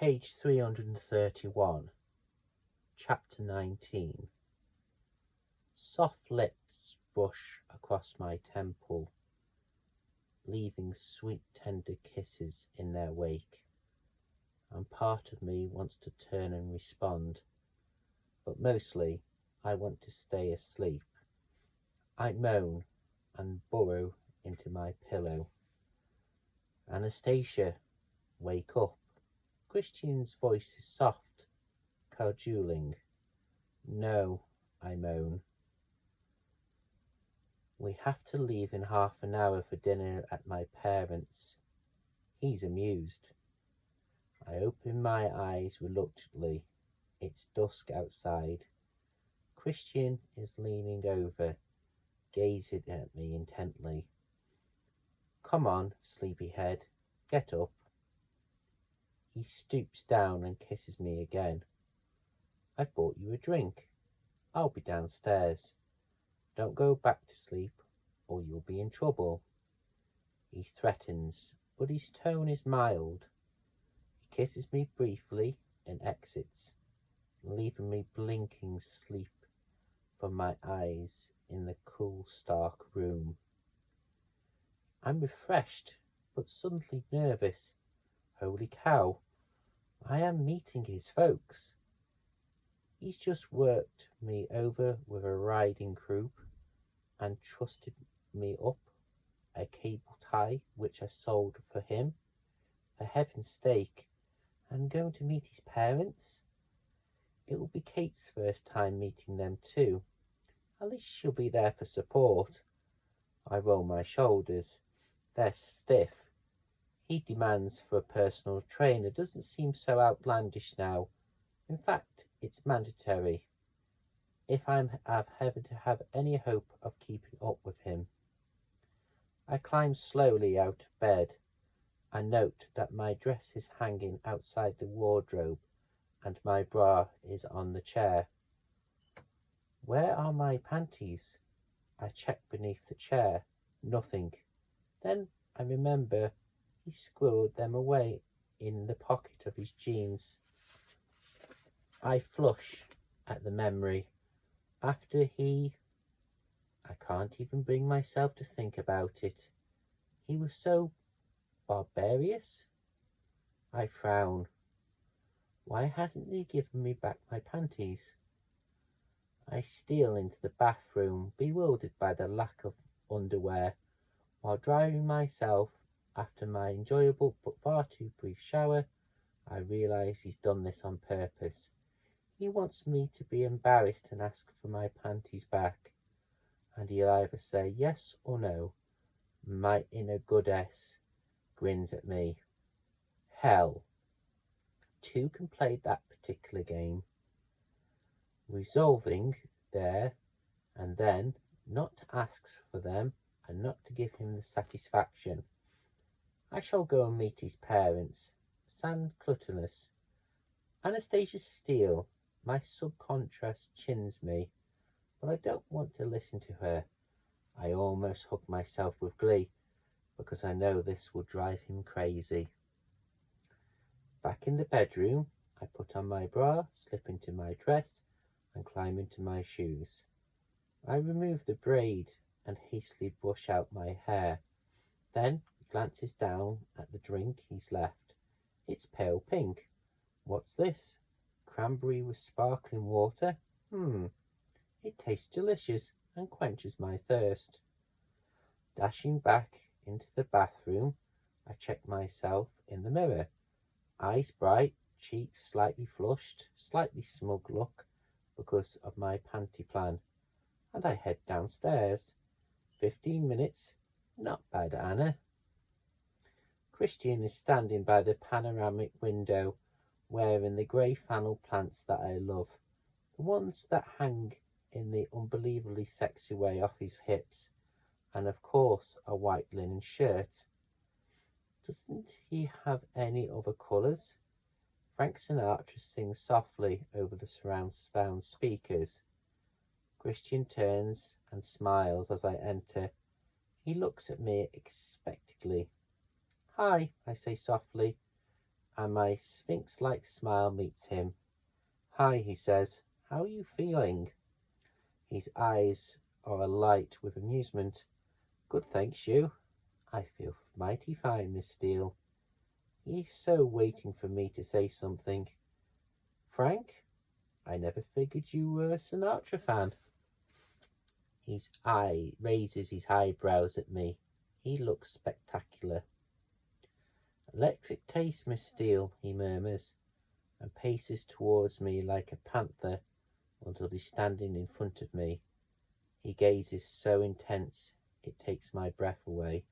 Page 331, Chapter 19. Soft lips brush across my temple, leaving sweet tender kisses in their wake, and part of me wants to turn and respond, but mostly I want to stay asleep. I moan and burrow into my pillow. Anastasia, wake up. Christian's voice is soft, cajoling. No, I moan. We have to leave in half an hour for dinner at my parents'. He's amused. I open my eyes reluctantly. It's dusk outside. Christian is leaning over, gazing at me intently. Come on, sleepyhead, get up. He stoops down and kisses me again. I've bought you a drink. I'll be downstairs. Don't go back to sleep or you'll be in trouble. He threatens, but his tone is mild. He kisses me briefly and exits, leaving me blinking sleep from my eyes in the cool, stark room. I'm refreshed, but suddenly nervous. Holy cow, I am meeting his folks. He's just worked me over with a riding croup and trusted me up a cable tie which I sold for him. For heaven's sake, I'm going to meet his parents. It will be Kate's first time meeting them too. At least she'll be there for support. I roll my shoulders. They're stiff. He demands for a personal trainer doesn't seem so outlandish now. In fact, it's mandatory if I'm ever to have any hope of keeping up with him. I climb slowly out of bed. I note that my dress is hanging outside the wardrobe and my bra is on the chair. Where are my panties? I check beneath the chair. Nothing. Then I remember he squirreled them away in the pocket of his jeans. I flush at the memory. I can't even bring myself to think about it. He was so barbarous. I frown. Why hasn't he given me back my panties? I steal into the bathroom, bewildered by the lack of underwear. While drying myself after my enjoyable but far too brief shower, I realise he's done this on purpose. He wants me to be embarrassed and ask for my panties back, and he'll either say yes or no. My inner goddess grins at me. Hell, two can play that particular game. Resolving there and then not to ask for them and not to give him the satisfaction. I shall go and meet his parents. San Clutinus. Anastasia Steele. My subconscious chins me, but I don't want to listen to her. I almost hug myself with glee, because I know this will drive him crazy. Back in the bedroom, I put on my bra, slip into my dress, and climb into my shoes. I remove the braid and hastily brush out my hair. Then he glances down at the drink he's left. It's pale pink. What's this? Cranberry with sparkling water? It tastes delicious and quenches my thirst. Dashing back into the bathroom, I check myself in the mirror. Eyes bright, cheeks slightly flushed, slightly smug look because of my panty plan, and I head downstairs. 15 minutes, not bad, Anna. Christian is standing by the panoramic window, wearing the grey flannel pants that I love, the ones that hang in the unbelievably sexy way off his hips, and of course a white linen shirt. Doesn't he have any other colours? Frank Sinatra sings softly over the surround sound speakers. Christian turns and smiles as I enter. He looks at me expectantly. Hi, I say softly. and my sphinx-like smile meets him. "Hi," he says. "How are you feeling?" His eyes are alight with amusement. "Good, thanks, you." "I feel mighty fine, Miss Steele." He's so waiting for me to say something. "Frank, I never figured you were a Sinatra fan." His eye raises his eyebrows at me. He looks spectacular. "Electric taste, Miss Steele," he murmurs, and paces towards me like a panther until he's standing in front of me. He gazes so intense it takes my breath away.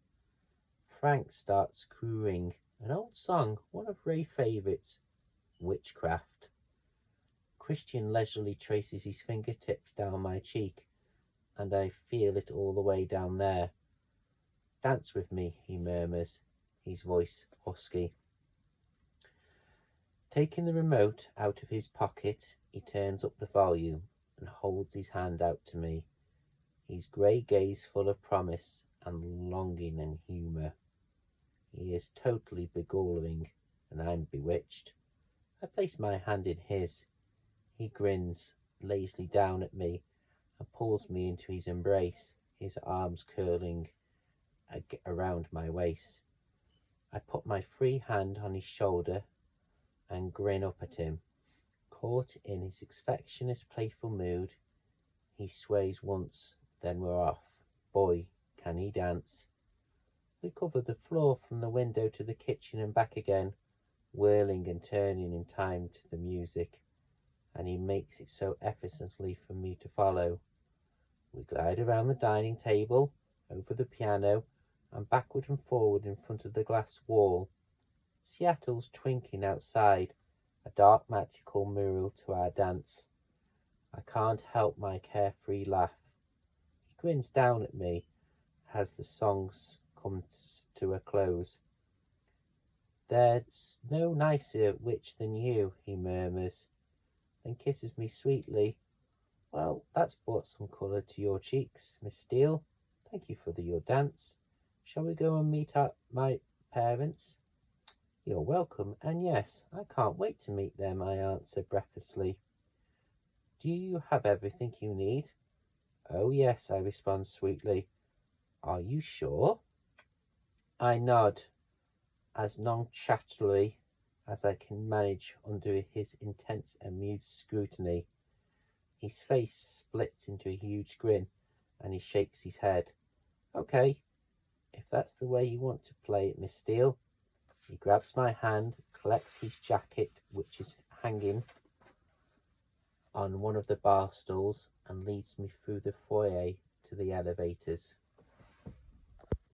Frank starts cooing an old song, one of Ray's favourites, Witchcraft. Christian leisurely traces his fingertips down my cheek, and I feel it all the way down there. "Dance with me," he murmurs, his voice husky. Taking the remote out of his pocket, he turns up the volume and holds his hand out to me, his grey gaze full of promise and longing and humour. He is totally beguiling, and I'm bewitched. I place my hand in his. He grins lazily down at me and pulls me into his embrace, his arms curling around my waist. I put my free hand on his shoulder and grin up at him. Caught in his affectionate, playful mood, he sways once, then we're off. Boy, can he dance. We cover the floor from the window to the kitchen and back again, whirling and turning in time to the music, and he makes it so effortlessly for me to follow. We glide around the dining table, over the piano, and backward and forward in front of the glass wall. Seattle's twinkling outside, a dark magical mirror to our dance. I can't help my carefree laugh. He grins down at me as the songs come to a close. "There's no nicer witch than you," he murmurs, then kisses me sweetly. "Well, that's brought some colour to your cheeks, Miss Steele. Thank you for your dance. Shall we go and meet my parents?" "You're welcome, and yes, I can't wait to meet them," I answer breathlessly. "Do you have everything you need?" "Oh yes," I respond sweetly. "Are you sure?" I nod, as nonchalantly as I can manage under his intense, amused scrutiny. His face splits into a huge grin, and he shakes his head. "Okay, if that's the way you want to play it, Miss Steele." He grabs my hand, collects his jacket, which is hanging on one of the bar stools, and leads me through the foyer to the elevators.